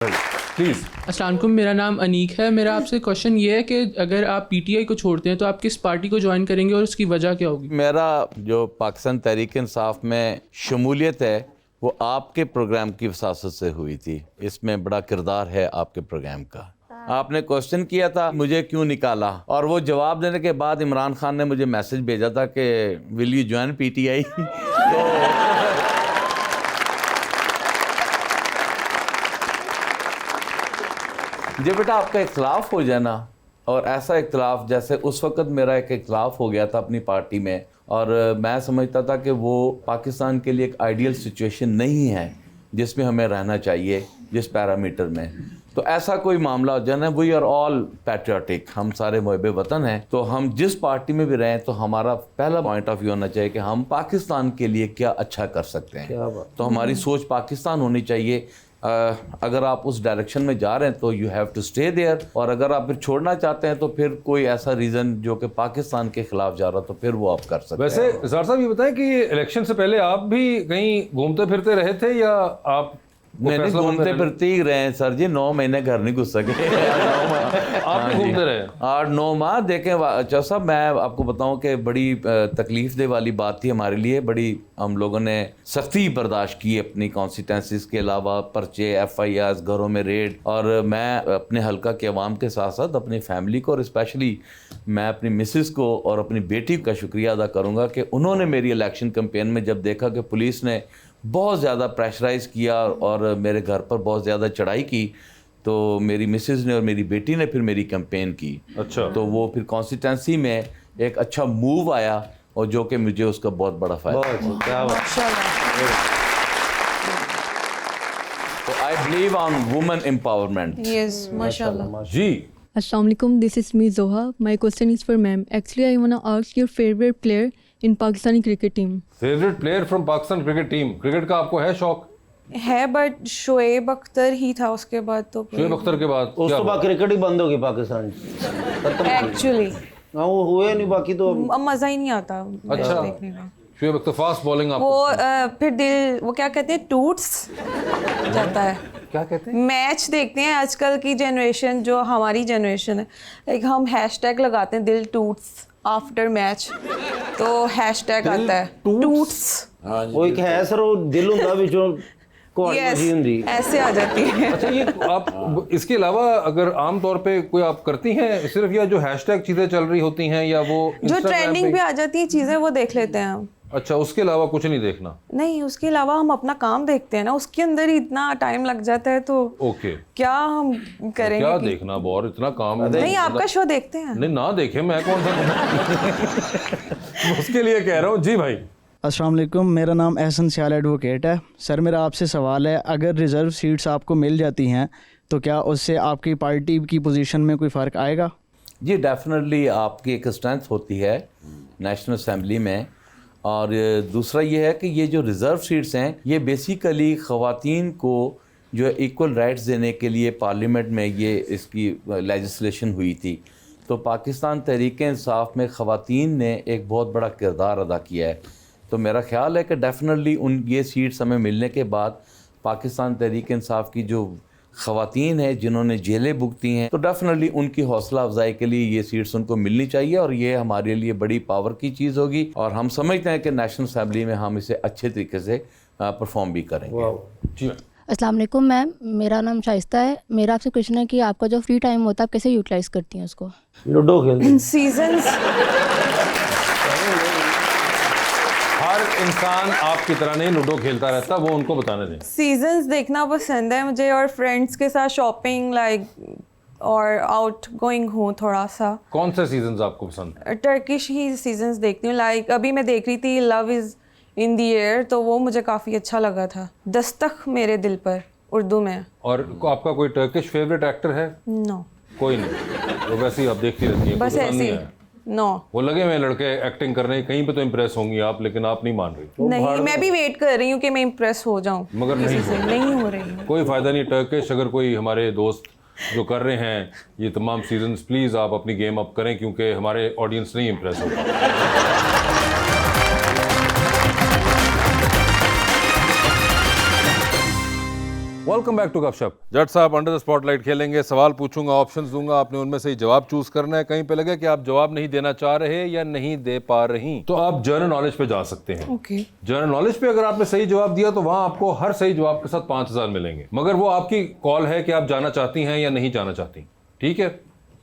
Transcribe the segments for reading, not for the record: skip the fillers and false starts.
Please. अस्सलाम वालेकुम, मेरा नाम अनीक है। मेरा आपसे क्वेश्चन ये है कि अगर आप पीटीआई को छोड़ते हैं तो आप किस पार्टी को ज्वाइन करेंगे और उसकी वजह क्या होगी? मेरा जो पाकिस्तान तहरीक इंसाफ में शमूलियत है वो आपके प्रोग्राम की वसासत से हुई थी। इसमें बड़ा किरदार है आपके प्रोग्राम का। आपने क्वेश्चन किया था मुझे क्यों निकाला, और वो जवाब देने के बाद इमरान खान ने मुझे मैसेज भेजा था कि विल यू ज्वाइन पीटीआई। तो जब बेटा आपका इख्तलाफ हो जाए ना, और ऐसा इख्तलाफ जैसे उस वक़्त मेरा एक इख्तलाफ हो गया था अपनी पार्टी में, और मैं समझता था कि वो पाकिस्तान के लिए एक आइडियल सिचुएशन नहीं है जिसमें हमें रहना चाहिए जिस पैरामीटर में। तो ऐसा कोई मामला हो जाए ना, वी आर ऑल पैट्रियाटिक, हम सारे मुहब्बे वतन हैं, तो हम जिस पार्टी में भी रहें तो हमारा पहला पॉइंट ऑफ व्यू होना चाहिए कि हम पाकिस्तान के लिए क्या अच्छा कर सकते हैं। तो हमारी सोच पाकिस्तान होनी चाहिए। अगर आप उस डायरेक्शन में जा रहे हैं तो you have to stay there, और अगर आप फिर छोड़ना चाहते हैं तो फिर कोई ऐसा रीज़न जो कि पाकिस्तान के खिलाफ जा रहा तो फिर वो आप कर सकते हैं। वैसे ज़ार साहब ये बताएं कि इलेक्शन से पहले आप भी कहीं घूमते फिरते रहे थे या आप नहीं, घूमते फिरते ही रहे सर जी, 9 महीने घर नहीं घुस सके। आप भी घूमते रहे 8-9 माह। देखें अच्छा साहब, मैं आपको बताऊं कि बड़ी तकलीफ दे वाली बात थी हमारे लिए। बड़ी हम लोगों ने सख्ती बर्दाश्त की अपनी कॉन्स्टिट्यूंसीज के अलावा, पर्चे, FIRs, घरों में रेड, और मैं अपने हल्का के अवाम के साथ साथ अपनी फैमिली को, और स्पेशली मैं अपनी मिसिस को और अपनी बेटी का शुक्रिया अदा करूँगा कि उन्होंने मेरी इलेक्शन कैंपेन में जब देखा कि पुलिस ने बहुत ज़्यादा प्रेशराइज़ किया और मेरे घर पर बहुत ज़्यादा चढ़ाई की, तो मेरी मिसेज़ ने और मेरी बेटी ने फिर मेरी कैंपेन की। अच्छा। तो वो फिर कॉन्स्टिट्यूंसी में एक अच्छा मूव आया, और जो कि मुझे उसका बहुत बड़ा फ़ायदा। तो I believe on women empowerment. Yes, माशाल्लाह जी। Assalamu alaikum, this is me Zoha. My question is for ma'am. Actually, I want to ask your favorite player in Pakistani cricket team. Favourite player from Pakistan cricket team. Cricket का आपको है शौक? है, but Shoaib Akhtar ही था उसके बाद तो शोएब अख्तर के बाद उस तो बाद क्रिकेट ही बंद होगी पाकिस्तान एक्चुअली हाँ वो हुए नहीं, बाकी तो अब मज़ा ही नहीं आता अच्छा। देखने में। शोएब अख्तर फास्ट बॉलिंग आपको वो फिर दिल, वो क्या कहते हैं, टूट्स जाता है। क्या कहते हैं? मैच देखते हैं आजकल की जनरेशन, जो हमारी जनरेशन है, लाइक हम हैशटैग लगाते हैं दिल टूट्स आफ्टर मैच, तो हैशटैग आता है टूट्स। वो एक है सर, वो दिल हुंदा विचों यस, ऐसे आ जाती है। अच्छा, ये आप इसके अलावा अगर आम तौर पे कोई आप करती हैं सिर्फ, या जो हैशटैग चीजें चल रही होती हैं, या वो जो ट्रेंडिंग पे आ जाती है चीजें वो देख लेते हैं हम। अच्छा, उसके अलावा कुछ नहीं देखना? नहीं, उसके अलावा हम अपना काम देखते हैं ना, उसके अंदर ही इतना टाइम लग जाता है, तो ओके क्या हम करेंगे क्या देखना और इतना काम नहीं, आपका शो देखते हैं। नहीं ना देखे, मैं कौन सा उसके लिए कह रहा हूँ। जी भाई। अस्सलाम वालेकुम, मेरा नाम एहसन सियाल एडवोकेट है। सर मेरा आपसे सवाल है, अगर रिज़र्व सीट्स आपको मिल जाती हैं तो क्या उससे आपकी पार्टी की पोजीशन में कोई फ़र्क आएगा? जी डेफिनेटली आपकी एक स्ट्रेंथ होती है नेशनल असम्बली में, और दूसरा ये है कि ये जो रिज़र्व सीट्स हैं ये बेसिकली ख़वातीन को जो इक्वल राइट्स देने के लिए पार्लियामेंट में ये इसकी लेजिस्लेशन हुई थी। तो पाकिस्तान तहरीक इंसाफ में ख़वातीन ने एक बहुत बड़ा किरदार अदा किया है। तो मेरा ख्याल है कि डेफिनेटली ये सीट्स हमें मिलने के बाद पाकिस्तान तहरीक इंसाफ की जो ख़वातीन है जिन्होंने जेलें भुगती हैं, तो डेफिनेटली उनकी हौसला अफजाई के लिए ये सीट्स उनको मिलनी चाहिए, और ये हमारे लिए बड़ी पावर की चीज़ होगी, और हम समझते हैं कि नेशनल असम्बली में हम इसे अच्छे तरीके से परफॉर्म भी करेंगे। जी। अस्सलाम वालेकुम मैम, मेरा नाम शाइस्ता है। मेरा आपसे क्वेश्चन है कि आपका जो फ्री टाइम होता है आप कैसे यूटिलाइज करती हैं उसको? लूडो खेलते सीजन्स, हर इंसान आपकी तरह नहीं लूडो खेलता रहता, वो उनको बताने दें। सीजन्स देखना पसंद है मुझे, और फ्रेंड्स के साथ शॉपिंग लाइक, और आउट गोइंग हूँ थोड़ा सा। कौन से सीजन्स आपको पसंद? टर्किश ही सीजन्स देखती हूँ, लाइक अभी मैं देख रही थी love is in the air, तो वो मुझे काफ़ी अच्छा लगा था। दस्तक मेरे दिल पर, उर्दू में। और आपका कोई टर्किश फेवरेट एक्टर है? नो, कोई नहीं, तो वैसे ही आप देखती रहती हैं? बस ऐसे ही। नो, वो लगे हुए लड़के एक्टिंग करने, कहीं पे तो इम्प्रेस होंगी आप, लेकिन आप नहीं मान रही। नहीं, मैं भी वेट कर रही हूँ कि मैं इम्प्रेस हो जाऊँ, मगर नहीं हो रही हूँ। कोई फ़ायदा नहीं। टर्किश अगर कोई हमारे दोस्त जो कर रहे हैं ये तमाम सीजन्स, प्लीज़ आप अपनी गेम अप करें, क्योंकि हमारे ऑडियंस नहीं इम्प्रेस होगा। वेलकम बैक टू गपशप। जट साहब अंडर द स्पॉटलाइट खेलेंगे, सवाल पूछूंगा, ऑप्शंस दूंगा, आपने उनमें से ही जवाब चूज करना है। कहीं पे लगे कि आप जवाब नहीं देना चाह रहे या नहीं दे पा रही तो आप जनरल नॉलेज पे जा सकते हैं। ओके जनरल नॉलेज पे अगर आपने सही जवाब दिया तो वहां आपको हर सही जवाब के साथ 5000 मिलेंगे, मगर वो आपकी कॉल है कि आप जाना चाहती हैं या नहीं जाना चाहती। ठीक है,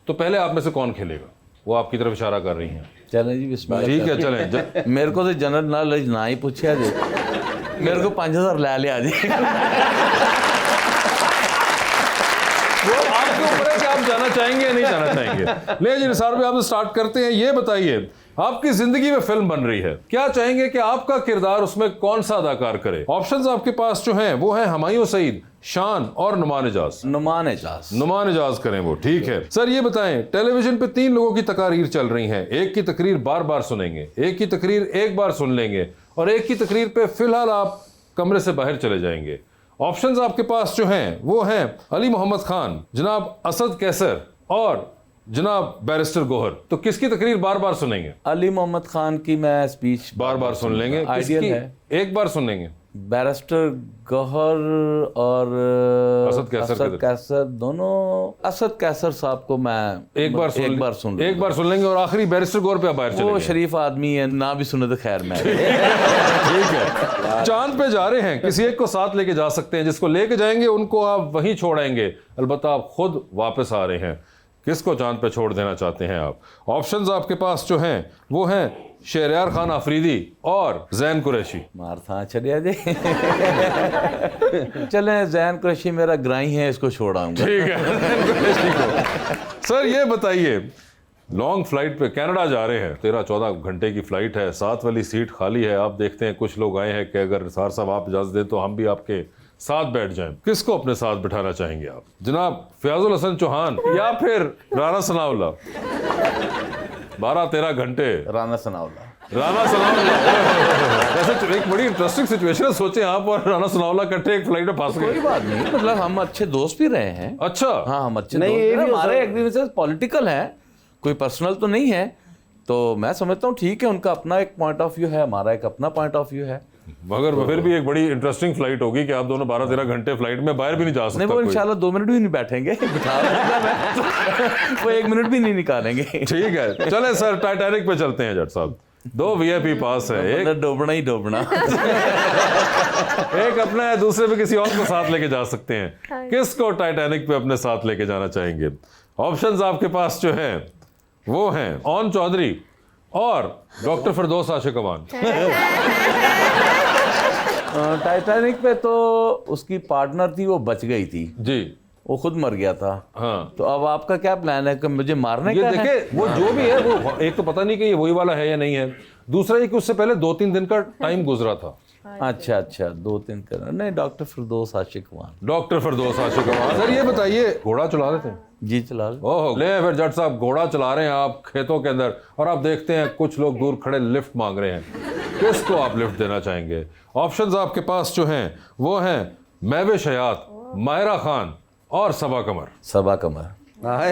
तो पहले आप में से कौन खेलेगा? वो आपकी तरफ इशारा कर रही हैं। चलें जी बिस्मिल्लाह। ठीक है, चलें। मेरे को तो जनरल नॉलेज ना ही पूछा जी, मेरे को 5000 ले लिया जी। वो आपके ऊपर है कि आप जाना चाहेंगे या नहीं जाना चाहेंगे। ले जी निसार भाई, आप स्टार्ट करते हैं। ये बताइए, आपकी जिंदगी में फिल्म बन रही है, क्या चाहेंगे कि आपका किरदार उसमें कौन सा अदाकार करे? ऑप्शंस आपके पास जो हैं वो हैं हुमायूं सईद, शान और नुमान एजाज। नुमान एजाज। नुमान एजाज करें वो। ठीक है सर, ये बताएं, टेलीविजन पे 3 लोगों की तकरीर चल रही हैं। एक की तकरीर बार बार सुनेंगे, एक की तकरीर एक बार सुन लेंगे और एक की तकरीर पे फिलहाल आप कमरे से बाहर चले जाएंगे। ऑप्शंस आपके पास जो हैं वो हैं अली मोहम्मद खान, जनाब असद कैसर और जनाब बैरिस्टर गोहर। तो किसकी तकरीर बार बार सुनेंगे? अली मोहम्मद खान की मैं स्पीच बार बार सुन लेंगे। आइडियल किसकी है? एक बार सुन लेंगे। बैरिस्टर गौहर और असद कैसर दोनों। असद कैसर साहब को मैं एक बार सुन लेंगे और आखिरी बैरिस्टर गोहर पे आप बाहर चलेंगे। वो शरीफ आदमी है, ना भी सुने तो खैर मैं। ठीक है, चांद पे जा रहे हैं, किसी एक को साथ लेके जा सकते हैं। जिसको लेके जाएंगे उनको आप वहीं छोड़ेंगे, अलबत्ता आप खुद वापस आ रहे हैं। किसको चांद पे छोड़ देना चाहते हैं आप? ऑप्शंस आपके पास जो हैं वो हैं शहरयार खान आफरीदी और जैन कुरैशी। मार था चलिए जी। चले, जैन कुरैशी मेरा ग्राई है, इसको छोड़ाऊंगा। ठीक है, जैन कुरैशी को। सर ये बताइए, लॉन्ग फ्लाइट पे कनाडा जा रहे हैं, 13-14 घंटे की फ्लाइट है, 7 वाली सीट खाली है। आप देखते हैं कुछ लोग आए हैं कि अगर निसार साहब आप इजाजत दें तो हम भी आपके साथ बैठ जाएं। किसको अपने साथ बिठाना चाहेंगे आप? जनाब फयाजुल हसन चौहान या फिर राना सनाउल्लाह? 12-13 घंटे राना सनाउल्लाह। राना सनाउल्लाह। ऐसे एक बड़ी इंटरेस्टिंग सिचुएशन है, सोचे आप और राना सनाउल्लाह इकट्ठे एक फ्लाइट में फंस गए। कोई बात नहीं, मतलब हम अच्छे दोस्त भी रहे हैं। अच्छा, हाँ हम अच्छे नहीं, दोस्त ये हैं। भी हो हमारे सकता- एग्रीमेंट्स पॉलिटिकल है, कोई पर्सनल तो नहीं है। तो मैं समझता हूँ ठीक है, उनका अपना एक पॉइंट ऑफ व्यू है, हमारा एक अपना पॉइंट ऑफ व्यू है। मगर फिर भी एक बड़ी इंटरेस्टिंग फ्लाइट होगी कि आप दोनों 12-13 घंटे फ्लाइट में बाहर भी नहीं जा सकते। नहीं, वो इंशाल्लाह 2 मिनट भी नहीं बैठेंगे। बिठा दूंगा मैं। वो 1 मिनट भी नहीं निकालेंगे। ठीक है, चले सर टाइटैनिक पे चलते हैं। जट साहब 2 VIP पास है, एक डोबना ही डोबना। एक अपना है, दूसरे पे किसी और को साथ लेके जा सकते हैं। किसको टाइटैनिक पे अपने साथ लेके जाना चाहेंगे? ऑप्शंस आपके पास जो हैं वो हैं ओन चौधरी और डॉक्टर फिरदौस आशिक अमान। टाइटैनिक पे तो उसकी पार्टनर थी, वो बच गई थी जी, वो खुद मर गया था। हाँ, तो अब आपका क्या प्लान है कि मुझे मारने ये का है? देखे वो जो भी है, वो एक तो पता नहीं कि ये वही वाला है या नहीं है, दूसरा ये कि उससे पहले 2-3 दिन का टाइम गुजरा था। अच्छा 2-3 कर नहीं, डॉक्टर फिरदौस आशिक अमान। डॉक्टर फिरदौस आशिक अमान। सर ये बताइए, घोड़ा चला रहे थे? जी चला लो। ओह, ले फिर जट साहब घोड़ा चला रहे हैं आप खेतों के अंदर और आप देखते हैं कुछ लोग दूर खड़े लिफ्ट मांग रहे हैं। किसको आप लिफ्ट देना चाहेंगे? ऑप्शंस आपके पास जो हैं वो हैं महविश हयात, माहिरा खान और सबा कमर। सबा कमर।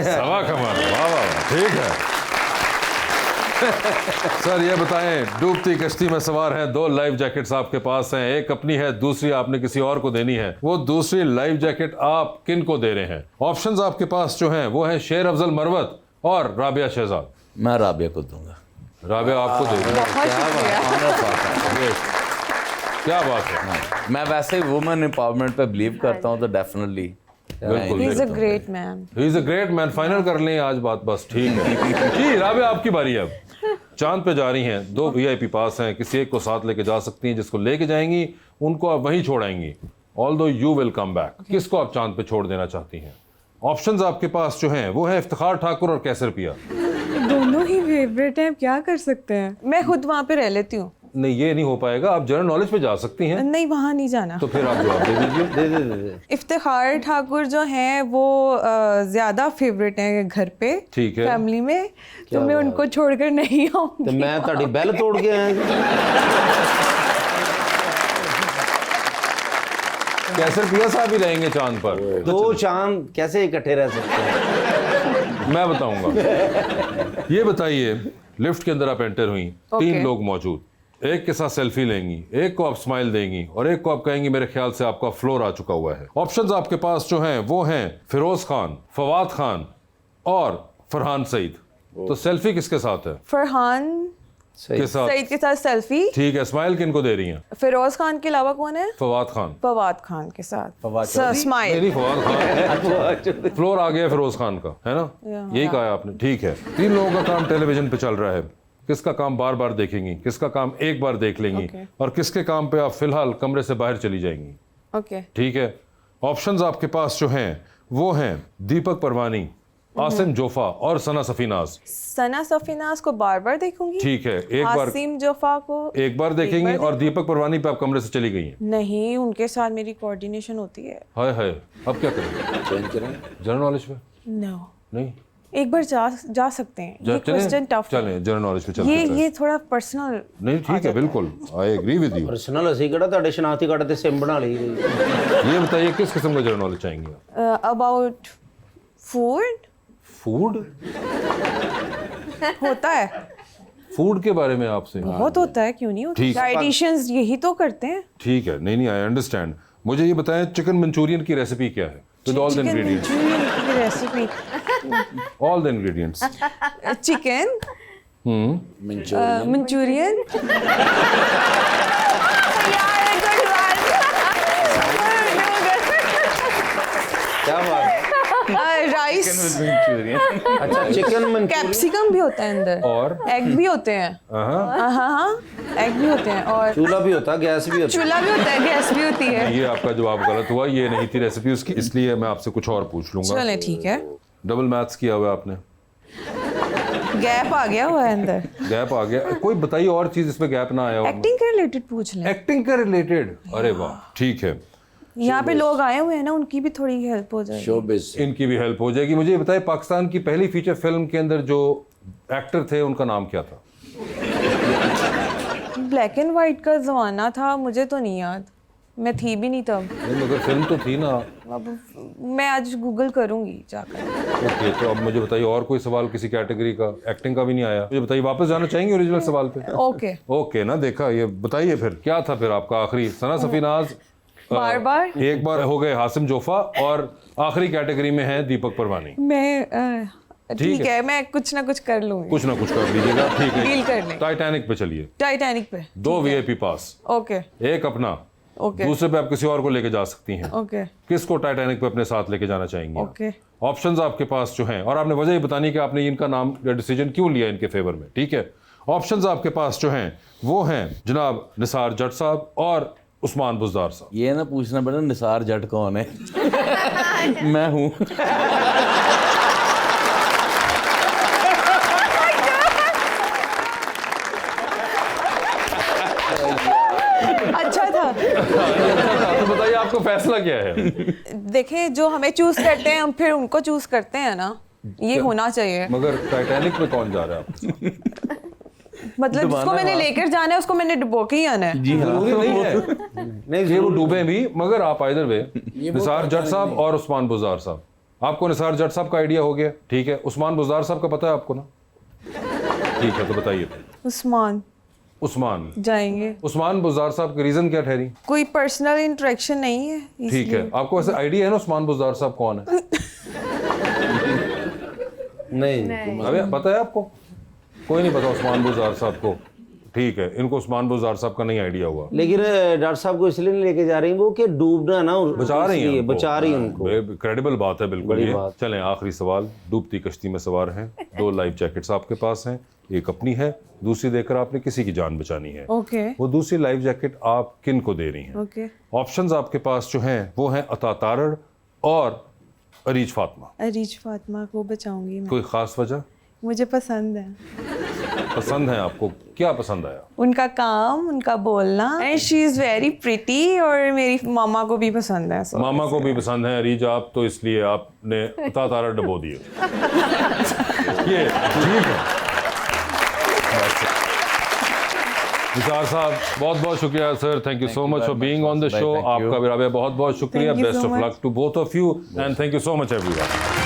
सबा कमर, वाह वाह, ठीक है। सर ये बताएं, डूबती कश्ती में सवार हैं, 2 लाइफ जैकेट्स आपके पास हैं, एक अपनी है, दूसरी आपने किसी और को देनी है। वो दूसरी लाइफ जैकेट आप किन को दे रहे हैं? ऑप्शंस आपके पास जो हैं वो हैं शेर अफजल मरवत और राबिया शहजाद। मैं राबिया को दूंगा। राबिया आपको दे देंगे। क्या बात है। मैं वैसे वुमेन एम्पावरमेंट पे बिलीव करता हूँ, तो डेफिनेटली बिल्कुल, he is a great man. He is a great man. Final कर लें आज बात, बस ठीक है जी। राबिया आपकी बारी है। अब चांद पे जा रही हैं, 2 VIP पास हैं, किसी एक को साथ लेके जा सकती हैं। जिसको लेके जाएंगी उनको आप वहीं छोड़ाएंगी, although you will come back. किसको आप चांद पे छोड़ देना चाहती हैं? ऑप्शंस आपके पास जो हैं वो है इफ्तिखार ठाकुर और कैसर पिया। दोनों ही फेवरेट हैं, क्या कर सकते हैं? मैं खुद वहाँ पे रह लेती हूँ। नहीं, ये नहीं हो पाएगा। आप जनरल नॉलेज पे जा सकती हैं। नहीं, वहाँ नहीं जाना। तो फिर आप जवाब दे दीजिए। दे। इफ्तिखार ठाकुर जो हैं वो ज़्यादा फेवरेट हैं घर पे, ठीक है। फैमिली में, तो मैं उनको छोड़कर नहीं आऊँगी। तो मैं ताड़ी बैल तोड़ के आया। कैसर पिया साहब ही रहेंगे चांद पर। 2 चांद कैसे इकट्ठे रह सकते हैं? मैं बताऊंगा। ये बताइए, लिफ्ट के अंदर आप एंटर हुई, 3 लोग मौजूद, एक के साथ सेल्फी लेंगी, एक को आप स्माइल देंगी और एक को आप कहेंगी मेरे ख्याल से आपका फ्लोर आ चुका हुआ है। ऑप्शंस आपके पास जो हैं वो हैं फिरोज खान, फवाद खान और फरहान सईद। तो सेल्फी किसके साथ है? फरहान के साथ। सईद के साथ सेल्फी। ठीक है, स्माइल किनको दे रही हैं? फिरोज खान के अलावा कौन है? फवाद खान। फवाद खान के साथ फवाद स्माइल। नहीं फवाद खान फ्लोर आ गया फिरोज खान का, है ना? यही कहा आपने, ठीक है। 3 लोगों का काम टेलीविजन पे चल रहा है। किसका काम बार बार देखेंगी, किसका काम एक बार देख लेंगी और किसके काम पे आप फिलहाल कमरे से बाहर चली जाएंगी। ओके ठीक है। ऑप्शंस आपके पास जो हैं वो हैं दीपक परवानी, आसिम जोफा और सना सफीनाज। सना सफीनाज को बार बार देखूंगी। ठीक है, एक बार आसिम जोफा को एक बार देखेंगी और दीपक परवानी पे आप कमरे से चली गई हैं। नहीं, उनके साथ मेरी कोऑर्डिनेशन होती है। हाय हाय, अब क्या करें? चेंज करें। जनरल नॉलेज पे नो, नहीं, एक बार जा सकते हैं। ये क्वेश्चन टफ है। चलें जनरल नॉलेज पे चलते हैं। ये थोड़ा पर्सनल। नहीं ठीक है, बिल्कुल I agree with you. Personal ਅਸੀਂ ਕਿਹੜਾ ਤੁਹਾਡੇ ਸ਼ਨਾਖਤੀ ਕਾਰਡ ਤੇ ਸਿਮ ਬਣਾ ਲਈ। ये बताइए किस किस्म का जनरल नॉलेज चाहेंगे आप? About food food? होता है, फूड के बारे में आपसे? बहुत होता है, क्यों नहीं होता? ठीक। डाइटिशियंस यही तो करते हैं। ठीक है, नहीं आई अंडरस्टैंड। मुझे ये बताएं चिकन मंचूरियन की रेसिपी क्या है? With all the ingredients. Recipe all the ingredients. Chicken Manchurian. क्या बात है। राइस, अच्छा चिकन मंचूरियन। कैप्सिकम भी होता है अंदर और एग भी होते हैं। हाँ, एग भी होते हैं और चूल्हा भी होता है, गैस भी होता है। चूल्हा भी होता है, गैस भी होती है। ये आपका जवाब गलत हुआ, ये नहीं थी रेसिपी उसकी, इसलिए मैं आपसे कुछ और पूछ लूंगा। चलें, ठीक है। डबल मैथ्स किया हुआ है आपने। गैप आ गया हुआ है अंदर। गैप आ गया, कोई बताइए और चीज इसमें गैप ना आया हो। एक्टिंग के रिलेटेड पूछ लें। एक्टिंग के रिलेटेड? अरे वाह, ठीक है। यहाँ पे लोग आए हुए हैं ना, उनकी भी थोड़ी हेल्प हो जाएगी। शोबिज। इनकी भी हेल्प हो जाएगी। मुझे ये बताइए पाकिस्तान की पहली फीचर फिल्म के अंदर जो एक्टर थे उनका नाम क्या था? ब्लैक एंड वाइट का जमाना था, मुझे तो नहीं याद, मैं थी भी नहीं तब। नहीं मगर फिल्म तो थी ना। अब मैं आज गूगल करूंगी जाकर। ओके, तो अब मुझे बताइए और कोई सवाल किसी कैटेगरी का? एक्टिंग का भी नहीं आया। मुझे बताइए, वापस जाना चाहेंगे ओरिजिनल सवाल पे? ओके ओके ना, देखा। ये बताइए फिर क्या था फिर आपका आखिरी? सना सफीनाज बार एक बार हो गए, हासिम जोफा, और आखिरी कैटेगरी में है दीपक परवानी। मैं ठीक है, मैं कुछ ना कुछ कर लूंगी। कुछ ना कुछ कर लीजिएगा, ठीक है। डील कर लें। टाइटैनिक पे चलिए। टाइटैनिक पे 2 VIP पास, ओके एक अपना, ओके दूसरे पे आप किसी और को लेके जा सकती हैं। ओके किसको टाइटैनिक पे अपने साथ लेके जाना चाहेंगे? ओके ऑप्शंस आपके पास जो हैं, और आपने वजह ये बतानी कि आपने इनका नाम या डिसीजन क्यों लिया इनके फेवर में, ठीक है? ऑप्शंस आपके पास जो हैं वो हैं जनाब निसार जट साहब और उस्मान बुज़दार साहब। ये ना पूछना पड़ा निसार जट कौन है। मैं हूँ। अच्छा था। तो बताइए आपको फैसला क्या है? देखें, जो हमें चूज करते हैं हम फिर उनको चूज करते हैं ना, ये होना चाहिए। मगर टाइटैनिक में कौन जा रहा है आपको? मतलब जिसको मैंने लेकर जाना है उसको मैंने डुबो के ही आना है। जी हाँ। जरूरी नहीं है नहीं ये वो डूबे भी, मगर आप आइदर वे निसार जट साहब और उस्मान बुज़दार साहब। आपको निसार जट साहब का आइडिया हो गया, ठीक है। उस्मान बुज़दार साहब का पता है आपको ना? ठीक है, तो बताइए। उस्मान जाएंगे। उस्मान बुज़दार साहब की रीजन क्या ठहरी? कोई पर्सनल इंटरेक्शन नहीं है ठीक है, आपको ऐसे आइडिया है ना उस्मान बुज़दार साहब कौन है? नहीं अबे पता है आपको? कोई नहीं पता उस्मान बुज़दार साहब को? ठीक है, इनको उस्मान बुज़दार साहब का नहीं आइडिया हुआ। लेकिन डॉक्टर साहब को इसलिए नहीं लेके जा रही वो कि डूबना ना, बचा रही हैं, बचा रही उनको। क्रेडिबल बात है, बिल्कुल। बड़ी ये बात। चलें, आखिरी सवाल। डूबती कश्ती में सवार हैं, 2 लाइफ जैकेट्स आपके पास हैं, एक अपनी है, दूसरी देकर आपने किसी की जान बचानी है। ओके वो दूसरी लाइफ जैकेट आप किन को दे रही हैं? ओके ऑप्शंस आपके पास जो हैं वो हैं अता तारड़ और अरीज फातिमा। अरीज फातिमा को बचाऊंगी मैं। कोई खास वजह? मुझे पसंद है। पसंद है आपको? क्या पसंद आया? उनका काम, उनका बोलना, and she is very pretty, और मेरी मामा को भी पसंद है। मामा को भी पसंद है अरीज आप, तो इसलिए आपने अता तारड़ डबो दिए। ये ठीक है। निसार साहब बहुत बहुत शुक्रिया sir, thank you so much for being on the show. आपका भी बहुत बहुत शुक्रिया। Thank you best so of much. Luck to both of you and thank you so much everyone.